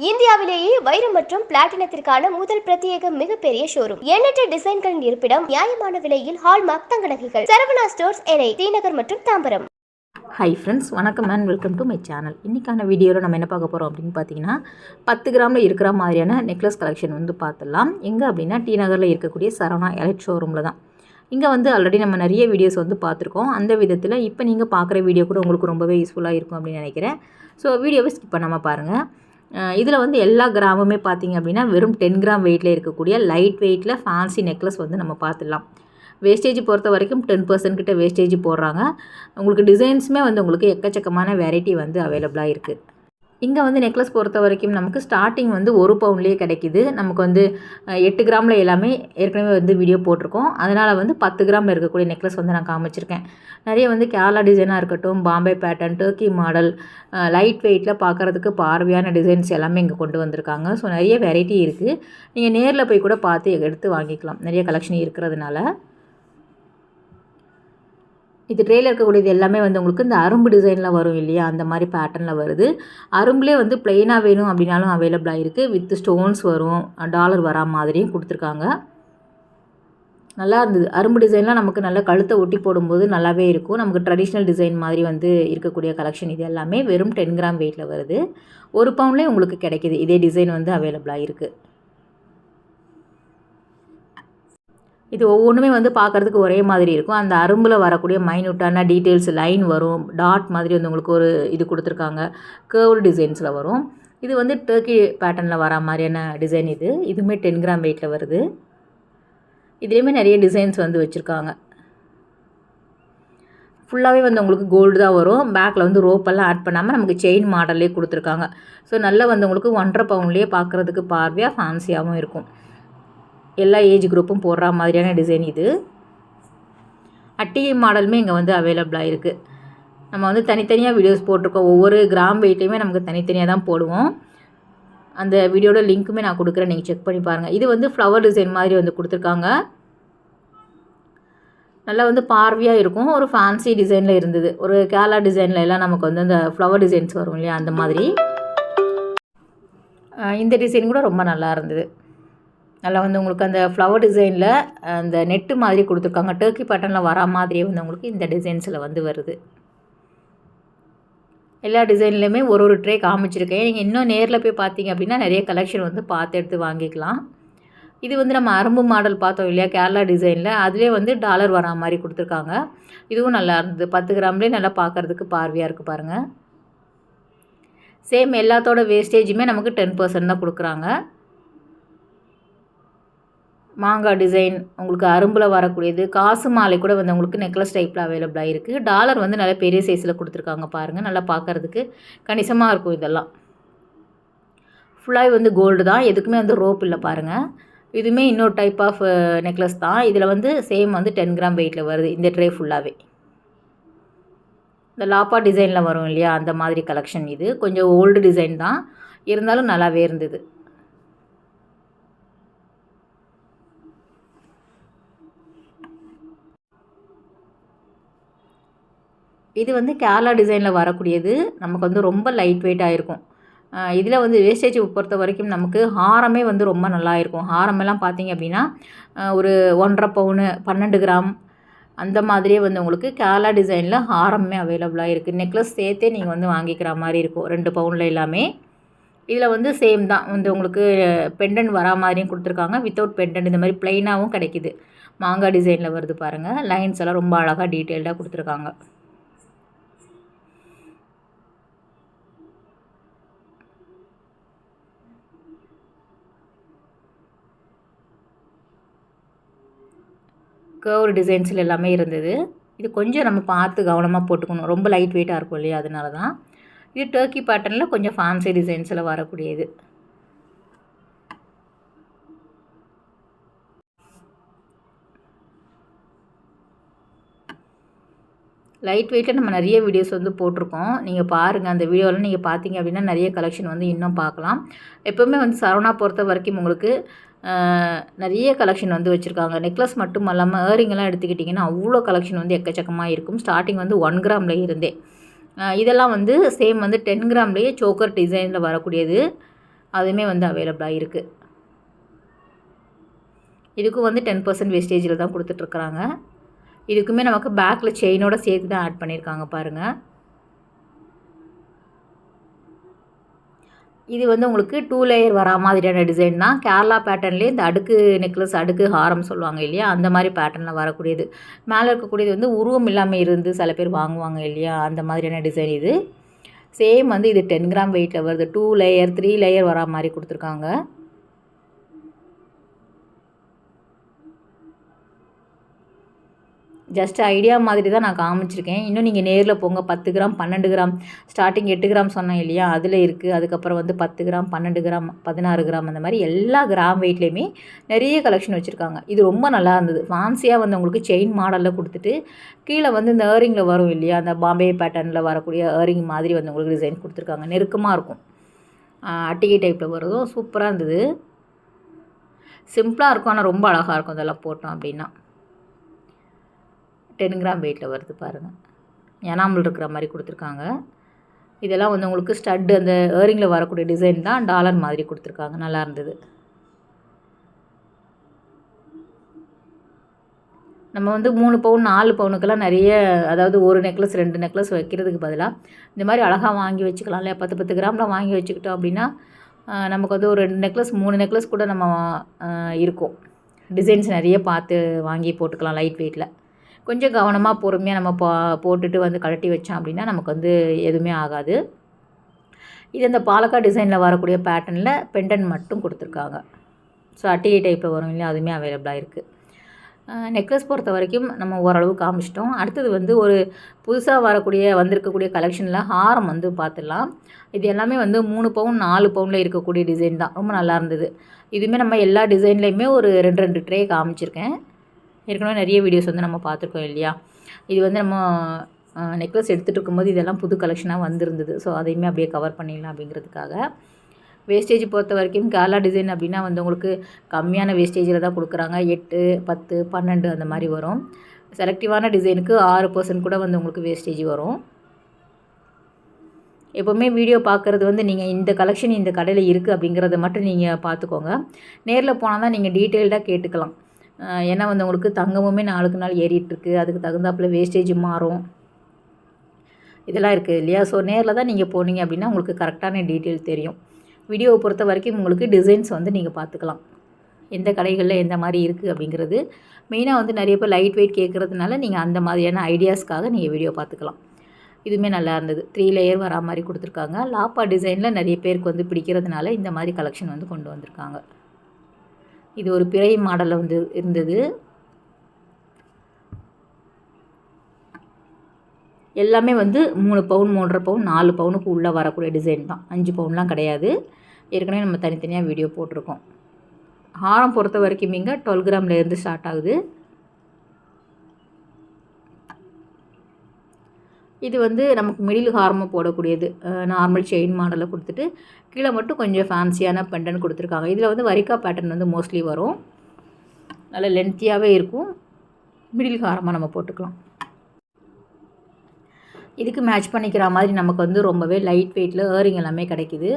இந்தியாவிலேயே வைரம் மற்றும் பிளாட்டினத்திற்கான முதல் பிரத்யேக மிகப்பெரிய ஷோரூம். எண்ணற்ற டிசைன்களின் இருப்பிடம், நியாயமான விலையில் ஹால்மார்க் தங்க நகைகள். சரவணா ஸ்டோர்ஸ், NI, தீநகர் மற்றும் தாம்பரம். ஹை ஃப்ரெண்ட்ஸ், வணக்கம் and welcome to my channel. இன்றைக்கான வீடியோவில் நம்ம என்ன பார்க்க போகிறோம் அப்படின்னு பார்த்தீங்கன்னா 10 கிராமில் இருக்கிற மாதிரியான நெக்லஸ் கலெக்ஷன் வந்து பார்த்துடலாம். எங்கே அப்படின்னா டி நகரில் இருக்கக்கூடிய சரவணா எலக்ட் ஷோரூமில் தான். இங்கே வந்து ஆல்ரெடி நம்ம நிறைய வீடியோஸ் வந்து பார்த்துருக்கோம். அந்த விதத்தில் இப்போ நீங்கள் பார்க்குற வீடியோ கூட உங்களுக்கு ரொம்பவே யூஸ்ஃபுல்லாக இருக்கும் அப்படின்னு நினைக்கிறேன். ஸோ வீடியோவை ஸ்கிப் பண்ணாமல் பாருங்கள். இதில் வந்து எல்லா கிராமுமே பார்த்திங்க அப்படின்னா வெறும் 10 கிராம் வெயிட்டில் இருக்கக்கூடிய லைட் வெயிட்டில் ஃபேன்சி நெக்லஸ் வந்து நம்ம பார்த்துடலாம். வேஸ்டேஜ் பொறுத்த வரைக்கும் 10% கிட்ட வேஸ்டேஜ் போடுறாங்க. உங்களுக்கு டிசைன்ஸுமே வந்து உங்களுக்கு எக்கச்சக்கமான வெரைட்டி வந்து அவைலபிளாக இருக்குது. இங்கே வந்து நெக்லஸ் பொறுத்த வரைக்கும் நமக்கு ஸ்டார்டிங் வந்து 1 பவுண்ட்லேயே கிடைக்கிது. நமக்கு வந்து 8 கிராமில் எல்லாமே ஏற்கனவே வந்து வீடியோ போட்டிருக்கோம். அதனால் வந்து 10 கிராமில் இருக்கக்கூடிய நெக்லஸ் வந்து நான் காமிச்சிருக்கேன். நிறைய வந்து கேரளா டிசைனாக இருக்கட்டும், Bombay pattern, Turkey model, light வெயிட்டில் பார்க்குறதுக்கு பார்வையான டிசைன்ஸ் எல்லாமே இங்கே கொண்டு வந்திருக்காங்க. ஸோ நிறைய வெரைட்டி இருக்குது. நீங்கள் நேரில் போய் கூட பார்த்து எடுத்து வாங்கிக்கலாம், நிறைய கலெக்ஷன் இருக்கிறதுனால. இது ட்ரேயில் இருக்கக்கூடியது எல்லாமே வந்து உங்களுக்கு இந்த அரும்பு டிசைனில் வரும் இல்லையா, அந்த மாதிரி பேட்டர்னில் வருது. அரும்புலேயே வந்து ப்ளெயினாக வேணும் அப்படின்னாலும் அவைலபிளாக இருக்குது. வித் ஸ்டோன்ஸ் வரும், டாலர் வரா மாதிரியும் கொடுத்துருக்காங்க. நல்லா இருந்தது. அரும்பு டிசைன்லாம் நமக்கு நல்லா கழுத்தை ஒட்டி போடும்போது நல்லாவே இருக்கும். நமக்கு ட்ரெடிஷ்னல் டிசைன் மாதிரி வந்து இருக்கக்கூடிய கலெக்ஷன் இது எல்லாமே வெறும் 10 கிராம் வெயிட்டில் வருது. 1 பவுண்ட்லேயே உங்களுக்கு கிடைக்கிது. இதே டிசைன் வந்து அவைலபிளாக இருக்குது. இது ஒவ்வொன்றுமே வந்து பார்க்குறதுக்கு ஒரே மாதிரி இருக்கும். அந்த அரும்பில் வரக்கூடிய மைன்யூட்டான டீட்டெயில்ஸ் லைன் வரும், டாட் மாதிரி வந்து உங்களுக்கு ஒரு இது கொடுத்துருக்காங்க. கேர்வ்டு டிசைன்ஸில் வரும். இது வந்து டர்க்கி பேட்டர்னில் வர மாதிரியான டிசைன். இதுவுமே 10 கிராம் வெயிட்டில் வருது. இதுலேயுமே நிறைய டிசைன்ஸ் வந்து வச்சுருக்காங்க. ஃபுல்லாகவே வந்து உங்களுக்கு கோல்டு தான் வரும். பேக்கில் வந்து ரோப்பெல்லாம் ஆட் பண்ணாமல் நமக்கு செயின் மாடல்லே கொடுத்துருக்காங்க. ஸோ நல்லா வந்து உங்களுக்கு 1.5 பவுண்ட்லேயே பார்க்குறதுக்கு பார்வையாக ஃபேன்சியாகவும் இருக்கும். எல்லா ஏஜ் குரூப்பும் போடுற மாதிரியான டிசைன் இது. அட்டிகை மாடலுமே இங்கே வந்து அவைலபிளாக இருக்குது. நம்ம வந்து தனித்தனியாக வீடியோஸ் போட்டிருக்கோம். ஒவ்வொரு கிராம் வெயிட்டையுமே நமக்கு தனித்தனியாக தான் போடுவோம். அந்த வீடியோட லிங்க்குமே நான் கொடுக்குறேன், நீங்கள் செக் பண்ணி பாருங்கள். இது வந்து ஃப்ளவர் டிசைன் மாதிரி வந்து கொடுத்துருக்காங்க. நல்லா வந்து பார்வையாக இருக்கும். ஒரு ஃபேன்சி டிசைனில் இருந்தது. ஒரு கேரளா டிசைனில் எல்லாம் நமக்கு வந்து அந்த ஃப்ளவர் டிசைன்ஸ் வரும் இல்லையா, அந்த மாதிரி. இந்த டிசைன் கூட ரொம்ப நல்லா இருந்தது. நல்லா வந்து உங்களுக்கு அந்த ஃப்ளவர் டிசைனில் அந்த நெட்டு மாதிரி கொடுத்துருக்காங்க. டர்க்கி பேட்டர்னில் வரா மாதிரியே வந்து உங்களுக்கு இந்த டிசைன்ஸில் வந்து வருது. எல்லா டிசைன்லையுமே ஒரு ட்ரே காமிச்சிருக்கேன். நீங்கள் இன்னும் நேரில் போய் பார்த்தீங்க அப்படின்னா நிறைய கலெக்ஷன் வந்து பார்த்து எடுத்து வாங்கிக்கலாம். இது வந்து நம்ம அரும்பு மாடல் பார்த்தோம் இல்லையா, கேரளா டிசைனில், அதிலே வந்து டாலர் வரா மாதிரி கொடுத்துருக்காங்க. இதுவும் நல்லா இருந்தது. 10 கிராம்லேயே நல்லா பார்க்குறதுக்கு பார்வையாக இருக்குது பாருங்கள். சேம் எல்லாத்தோட வேஸ்டேஜுமே நமக்கு 10% தான் கொடுக்குறாங்க. மாங்காய் டிசைன், உங்களுக்கு அரும்பில் வரக்கூடியது, காசு மாலை கூட வந்து உங்களுக்கு நெக்லஸ் டைப்பில் அவைலபிளாக இருக்குது. டாலர் வந்து நல்லா பெரிய சைஸில் கொடுத்துருக்காங்க பாருங்கள். நல்லா பார்க்குறதுக்கு கணிசமாக இருக்கும். இதெல்லாம் ஃபுல்லாகவே வந்து கோல்டு தான், எதுக்குமே வந்து ரோப் இல்லை பாருங்கள். இதுவுமே இன்னொரு டைப் ஆஃப் நெக்லஸ் தான். இதில் வந்து சேம் வந்து 10 கிராம் வெயிட்டில் வருது இந்த ட்ரே ஃபுல்லாகவே. இந்த லாப்பா டிசைனில் வரும் இல்லையா, அந்த மாதிரி கலெக்ஷன். இது கொஞ்சம் ஓல்டு டிசைன் தான், இருந்தாலும் நல்லாவே இருந்தது. இது வந்து கேரளா டிசைனில் வரக்கூடியது. நமக்கு வந்து ரொம்ப லைட் வெயிட்டாக இருக்கும். இதில் வந்து வேஸ்டேஜ் பொறுத்த வரைக்கும் நமக்கு ஹாரமே வந்து ரொம்ப நல்லா இருக்கும். ஹாரமெல்லாம் பார்த்தீங்க அப்படின்னா ஒரு 1.5 பவுனு, 12 கிராம் அந்த மாதிரியே வந்து உங்களுக்கு கேரளா டிசைனில் ஹாரமே அவைலபிளாக இருக்குது. நெக்லஸ் சேர்த்தே நீங்கள் வந்து வாங்கிக்கிற மாதிரி இருக்கும், 2 பவுனில் எல்லாமே. இதில் வந்து சேம் தான் வந்து உங்களுக்கு பெண்டன்ட் வரா மாதிரியும் கொடுத்துருக்காங்க. வித்தவுட் பெண்டன்ட் இந்த மாதிரி ப்ளைனாகவும் கிடைக்கிது. மாங்காய் டிசைனில் வருது பாருங்கள். லைன்ஸ் எல்லாம் ரொம்ப அழகாக டீட்டெயில்டாக கொடுத்துருக்காங்க. கர்வ் டிசைன்ஸில் எல்லாமே இருந்தது. இது கொஞ்சம் நம்ம பார்த்து கவனமாக போட்டுக்கணும். ரொம்ப லைட் வெயிட்டாக இருக்கும் இல்லையா, அதனால தான். இது டர்க்கி பேட்டர்னில் கொஞ்சம் ஃபேன்சி டிசைன்ஸில் வரக்கூடியது. லைட் வெயிட்டில் நம்ம நிறைய வீடியோஸ் வந்து போட்டிருக்கோம். நீங்கள் பாருங்கள், அந்த வீடியோவில் நீங்கள் பார்த்தீங்க அப்படின்னா நிறைய கலெக்ஷன் வந்து இன்னும் பார்க்கலாம். எப்போவுமே வந்து சரவணா பொறுத்த வரைக்கும் உங்களுக்கு நிறைய கலெக்ஷன் வந்து வச்சுருக்காங்க. நெக்லஸ் மட்டும் இல்லாமல் ஏரிங்கெல்லாம் எடுத்துக்கிட்டிங்கன்னா அவ்வளோ கலெக்ஷன் வந்து எக்கச்சக்கமாக இருக்கும். ஸ்டார்டிங் வந்து 1 கிராமில் இருந்தே. இதெல்லாம் வந்து சேம் வந்து 10 கிராம்லேயே சோக்கர் டிசைனில் வரக்கூடியது. அதுவுமே வந்து அவைலபிளாக இருக்குது. இதுக்கும் வந்து 10% வேஸ்டேஜில் தான் கொடுத்துட்ருக்குறாங்க. இதுக்குமே நமக்கு பேக்கில் செயினோட சேர்த்து தான் ஆட் பண்ணியிருக்காங்க பாருங்கள். இது வந்து உங்களுக்கு 2 லேயர் வரா மாதிரியான டிசைன் தான். கேரளா பேட்டர்ன்லேயே இந்த அடுக்கு நெக்லஸ், அடுக்கு ஹாரம் சொல்லுவாங்க இல்லையா, அந்த மாதிரி பேட்டர்னில் வரக்கூடியது. மேலே இருக்கக்கூடியது வந்து உருவம் இல்லாமல் இருந்து சில பேர் வாங்குவாங்க இல்லையா, அந்த மாதிரியான டிசைன் இது. சேம் வந்து இது 10 கிராம் வெயிட்டில் வருது. 2 லேயர் 3 லேயர் வரா மாதிரி கொடுத்துருக்காங்க. ஜஸ்ட் ஐடியா மாதிரி தான் நான் காமிச்சிருக்கேன். இன்னும் நீங்கள் நேரில் போங்க. 10 கிராம் 12 கிராம் ஸ்டார்டிங் 8 கிராம் சொன்னேன் இல்லையா, அதில் இருக்குது. அதுக்கப்புறம் வந்து 10 கிராம் 12 கிராம் 16 கிராம் அந்த மாதிரி எல்லா கிராம் வெயிட்லேயுமே நிறைய கலெக்ஷன் வச்சுருக்காங்க. இது ரொம்ப நல்லா இருந்தது. ஃபேன்சியாக வந்து உங்களுக்கு செயின் மாடலில் கொடுத்துட்டு கீழே வந்து இந்த ஏரிங்கில் வரும் இல்லையா, அந்த பாம்பே பேட்டர்னில் வரக்கூடிய ஏரிங் மாதிரி வந்து உங்களுக்கு டிசைன் கொடுத்துருக்காங்க. நெருக்கமாக இருக்கும், அட்டிகை டைப்பில் வருதும். சூப்பராக இருந்தது. சிம்பிளாக இருக்கும், ஆனால் ரொம்ப அழகாக இருக்கும் இதெல்லாம் போட்டோம் அப்படின்னா. 10 கிராம் வெயிட்டில் வருது பாருங்கள். எனாமல் இருக்கிற மாதிரி கொடுத்துருக்காங்க. இதெல்லாம் வந்து உங்களுக்கு ஸ்டட்டு அந்த ஏரிங்கில் வரக்கூடிய டிசைன் தான் டாலர் மாதிரி கொடுத்துருக்காங்க. நல்லா இருந்தது. நம்ம வந்து 3 பவுன் 4 பவுனுக்கெல்லாம் நிறைய, அதாவது ஒரு நெக்லஸ் 2 நெக்லஸ் வைக்கிறதுக்கு பதிலாக இந்த மாதிரி அழகாக வாங்கி வச்சுக்கலாம் இல்லையா. 10 கிராமில் வாங்கி வச்சுக்கிட்டோம் அப்படின்னா நமக்கு வந்து ஒரு 2 நெக்லஸ் 3 நெக்லஸ் கூட நம்ம இருக்கும். டிசைன்ஸ் நிறைய பார்த்து வாங்கி போட்டுக்கலாம் லைட் வெயிட்டில். கொஞ்சம் கவனமாக பொறுமையாக நம்ம போட்டுட்டு வந்து கழட்டி வச்சோம் அப்படின்னா நமக்கு வந்து எதுவுமே ஆகாது. இது இந்த பாலக்காடு டிசைனில் வரக்கூடிய பேட்டர்னில் பெண்டன் மட்டும் கொடுத்துருக்காங்க. ஸோ அட்டிகை டைப்பில் வரும் இல்லையா, அதுவுமே அவைலபிளாக இருக்குது. நெக்லஸ் பொறுத்த வரைக்கும் நம்ம ஓரளவு காமிச்சிட்டோம். அடுத்தது வந்து ஒரு புதுசாக வந்திருக்கக்கூடிய கலெக்ஷனில் ஹாரம் வந்து பார்த்துடலாம். இது எல்லாமே வந்து 3 பவுன் 4 பவுனில் இருக்கக்கூடிய டிசைன் தான். ரொம்ப நல்லா இருந்தது. இதுவுமே நம்ம எல்லா டிசைன்லேயுமே ஒரு 2 ட்ரே காமிச்சிருக்கேன். ஏற்கனவே நிறைய வீடியோஸ் வந்து நம்ம பார்த்துருக்கோம் இல்லையா. இது வந்து நம்ம நெக்லஸ் எடுத்துகிட்டு இருக்கும்போது இதெல்லாம் புது கலெக்ஷனாக வந்திருந்தது. ஸோ அதையுமே அப்படியே கவர் பண்ணிடலாம் அப்படிங்கிறதுக்காக. வேஸ்டேஜ் பொறுத்த வரைக்கும் கேரளா டிசைன் அப்படின்னா வந்து உங்களுக்கு கம்மியான வேஸ்டேஜில் தான் கொடுக்குறாங்க. 8, 10, 12 அந்த மாதிரி வரும். செலக்டிவான டிசைனுக்கு 6% கூட வந்து உங்களுக்கு வேஸ்டேஜ் வரும். எப்போவுமே வீடியோ பார்க்குறது வந்து நீங்கள் இந்த கலெக்ஷன் இந்த கடையில் இருக்குது அப்படிங்கிறத மட்டும் நீங்கள் பார்த்துக்கோங்க. நேரில் போனால் தான் நீங்கள் டீட்டெயில்டாக கேட்டுக்கலாம். ஏன்னா வந்து உங்களுக்கு தங்கமுமே நாளுக்கு நாள் ஏறிட்டுருக்கு. அதுக்கு தகுந்தாப்பில் வேஸ்டேஜ் மாறும், இதெல்லாம் இருக்குது இல்லையா. ஸோ நேரில் தான் நீங்கள் போனீங்க அப்படின்னா உங்களுக்கு கரெக்டான டீட்டெயில் தெரியும். வீடியோவை பொறுத்த வரைக்கும் உங்களுக்கு டிசைன்ஸ் வந்து நீங்கள் பார்த்துக்கலாம், எந்த கடைகளில் எந்த மாதிரி இருக்குது அப்படிங்கிறது. மெயினாக வந்து நிறைய பேர் லைட் வெயிட் கேட்குறதுனால நீங்கள் அந்த மாதிரியான ஐடியாஸ்க்காக நீங்கள் வீடியோ பார்த்துக்கலாம். இதுவுமே நல்லா இருந்தது. 3 லேயர் வரா மாதிரி கொடுத்துருக்காங்க. லாப்பா டிசைனில் நிறைய பேருக்கு வந்து பிடிக்கிறதுனால இந்த மாதிரி கலெக்ஷன் வந்து கொண்டு வந்திருக்காங்க. இது ஒரு பிறை மாடலில் வந்து இருந்தது. எல்லாமே வந்து 3 பவுன் 3.5 பவுன் 4 பவுனுக்கு உள்ளே வரக்கூடிய டிசைன் தான். 5 பவுன்லாம் கிடையாது. ஏற்கனவே நம்ம தனித்தனியாக வீடியோ போட்டிருக்கோம். ஹாரம் பொறுத்த வரைக்கும் இங்கே 12 கிராம்லேருந்து ஸ்டார்ட் ஆகுது. இது வந்து நமக்கு மிடில் ஹாரமாக போடக்கூடியது. நார்மல் செயின் மாடலில் கொடுத்துட்டு கீழே மட்டும் கொஞ்சம் ஃபேன்சியான பெண்டன் கொடுத்துருக்காங்க. இதில் வந்து வரிக்கா பேட்டர்ன் வந்து மோஸ்ட்லி வரும். நல்ல லென்த்தியாகவே இருக்கும். மிடில் ஹாரமாக நம்ம போட்டுக்கலாம். இதுக்கு மேட்ச் பண்ணிக்கிற மாதிரி நமக்கு வந்து ரொம்பவே லைட் வெயிட்டில் ஏரிங் எல்லாமே கிடைக்கிது.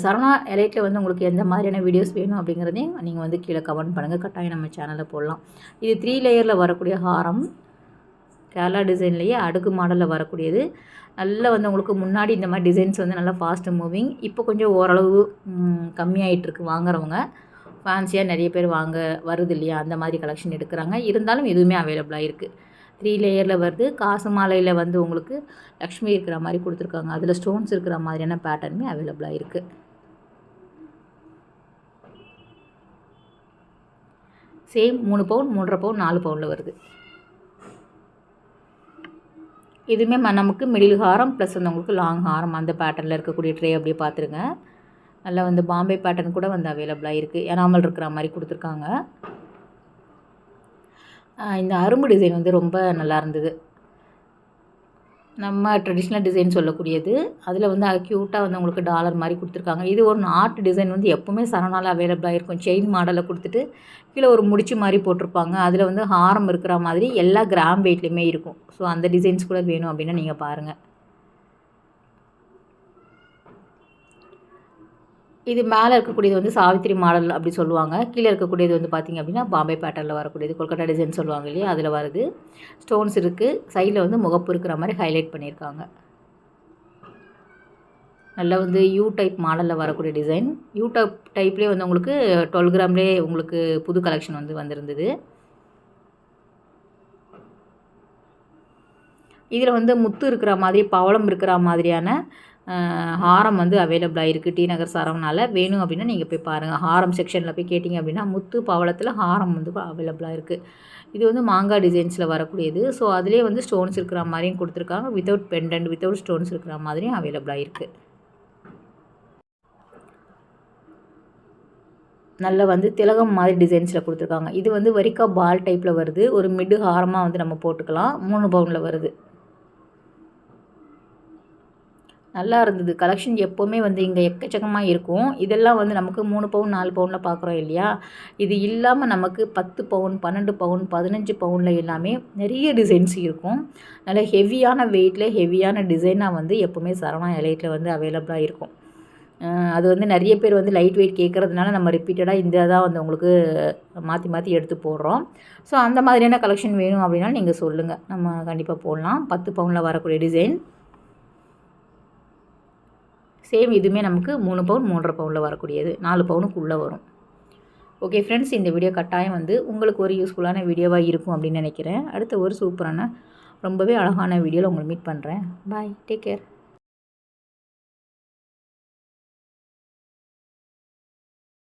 சரவணா எலைட்டில் வந்து உங்களுக்கு எந்த மாதிரியான வீடியோஸ் வேணும் அப்படிங்கிறதையும் நீங்கள் வந்து கீழே கமெண்ட் பண்ணுங்கள். கட்டாயம் நம்ம சேனலில் போடலாம். இது 3 லேயரில் வரக்கூடிய ஹாரம். கேரளா டிசைன்லேயே அடுக்கு மாடலில் வரக்கூடியது. நல்லா வந்து உங்களுக்கு முன்னாடி இந்த மாதிரி டிசைன்ஸ் வந்து நல்லா ஃபாஸ்ட்டு மூவிங். இப்போ கொஞ்சம் ஓரளவு கம்மியாகிட்டுருக்கு வாங்குறவங்க. ஃபேன்சியாக நிறைய பேர் வருது இல்லையா, அந்த மாதிரி கலெக்ஷன் எடுக்கிறாங்க. இருந்தாலும் எதுவுமே அவைலபிளாக இருக்குது. 3 லேயரில் வருது. காசு மாலையில் வந்து உங்களுக்கு லக்ஷ்மி இருக்கிற மாதிரி கொடுத்துருக்காங்க. அதில் ஸ்டோன்ஸ் இருக்கிற மாதிரியான பேட்டர்னுமே அவைலபிளாக இருக்குது. சேம் 3 பவுன் 3.5 பவுன் 4 பவுனில் வருது. இதுவுமே நமக்கு மிடில் ஹாரம் ப்ளஸ் வந்து உங்களுக்கு லாங் ஹாரம் அந்த பேட்டர்னில் இருக்கக்கூடிய ட்ரே அப்படியே பார்த்துருங்க. நல்லா வந்து பாம்பே பேட்டர்ன் கூட வந்து அவைலபிளாக இருக்குது. எனாமல் இருக்கிற மாதிரி கொடுத்துருக்காங்க. இந்த அரும்பு டிசைன் வந்து ரொம்ப நல்லா இருந்தது. நம்ம ட்ரெடிஷ்னல் டிசைன் சொல்லக்கூடியது. அதில் வந்து க்யூட்டாக வந்து உங்களுக்கு டாலர் மாதிரி கொடுத்துருக்காங்க. இது ஒரு நார்ட் டிசைன் வந்து எப்போவுமே சரவணாவில் அவைலபிளாக இருக்கும். செயின் மாடலில் கொடுத்துட்டு கீழே ஒரு முடிச்சு மாதிரி போட்டிருப்பாங்க. அதில் வந்து ஹாரம் இருக்கிற மாதிரி எல்லா கிராம் வெயிட்லேயுமே இருக்கும். ஸோ அந்த டிசைன்ஸ் கூட வேணும் அப்படின்னா நீங்கள் பாருங்கள். இது மேலே இருக்கக்கூடியது வந்து சாவித்திரி மாடல் அப்படி சொல்லுவாங்க. கீழே இருக்கக்கூடியது வந்து பார்த்திங்க அப்படின்னா பாம்பே பேட்டர்னில் வரக்கூடியது, கொல்கட்டா டிசைன் சொல்லுவாங்க இல்லையா, அதில் வருது. ஸ்டோன்ஸ் இருக்குது. சைடில் வந்து முகப்பு இருக்கிற மாதிரி ஹைலைட் பண்ணியிருக்காங்க. நல்லா வந்து யூ டைப் மாடலில் வரக்கூடிய டிசைன். யூ டைப்லேயே வந்து உங்களுக்கு 12 கிராம்லேயே உங்களுக்கு புது கலெக்ஷன் வந்து வந்திருந்தது. இதில் வந்து முத்து இருக்கிற மாதிரி, பவளம் இருக்கிற மாதிரியான ஹாரம் வந்து அவைலபிளாக இருக்குது டி நகர் சரவணாவில். வேணும் அப்படின்னா நீங்கள் போய் பாருங்கள். ஹாரம் செக்ஷனில் போய் கேட்டிங்க அப்படின்னா முத்து பவளத்தில் ஹாரம் வந்து அவைலபிளாக இருக்குது. இது வந்து மாங்காய் டிசைன்ஸில் வரக்கூடியது. ஸோ அதிலே வந்து ஸ்டோன்ஸ் இருக்கிற மாதிரியும் கொடுத்துருக்காங்க. வித்தவுட் பெண்டன்ட், வித்தவுட் ஸ்டோன்ஸ் இருக்கிற மாதிரியும் அவைலபிளாக இருக்குது. நல்ல வந்து திலகம் மாதிரி டிசைன்ஸில் கொடுத்துருக்காங்க. இது வந்து வரிக்கா பால் டைப்பில் வருது. ஒரு மிடு ஹாரமாக வந்து நம்ம போட்டுக்கலாம். 3 பவுனில் வருது. நல்லா இருந்தது. கலெக்ஷன் எப்போவுமே வந்து இங்கே எக்கச்சக்கமாக இருக்கும். இதெல்லாம் வந்து நமக்கு 3 பவுன் 4 பவுனில் பார்க்குறோம் இல்லையா. இது இல்லாமல் நமக்கு 10 பவுன் 12 பவுன் 15 பவுனில் எல்லாமே நிறைய டிசைன்ஸ் இருக்கும். நல்ல ஹெவியான வெயிட்டில் ஹெவியான டிசைனாக வந்து எப்போவுமே சரவணா எலைட்டில் வந்து அவைலபிளாக இருக்கும். அது வந்து நிறைய பேர் வந்து லைட் வெயிட் கேட்குறதுனால நம்ம ரிப்பீட்டடாக இந்த தான் வந்து உங்களுக்கு மாற்றி மாற்றி எடுத்து போடுறோம். ஸோ அந்த மாதிரியான கலெக்ஷன் வேணும் அப்படின்னா நீங்கள் சொல்லுங்கள், நம்ம கண்டிப்பாக போடலாம். 10 பவுனில் வரக்கூடிய டிசைன். சேம் இதுவுமே நமக்கு 3 பவுன் 3.5 பவுனில் வரக்கூடியது, 4 பவுனுக்குள்ளே வரும். ஓகே ஃப்ரெண்ட்ஸ், இந்த வீடியோ கட்டாயம் வந்து உங்களுக்கு ஒரு யூஸ்ஃபுல்லான வீடியோவாக இருக்கும் அப்படின்னு நினைக்கிறேன். அடுத்த ஒரு சூப்பரான ரொம்பவே அழகான வீடியோவில் உங்களை மீட் பண்ணுறேன். பாய், டேக் கேர்.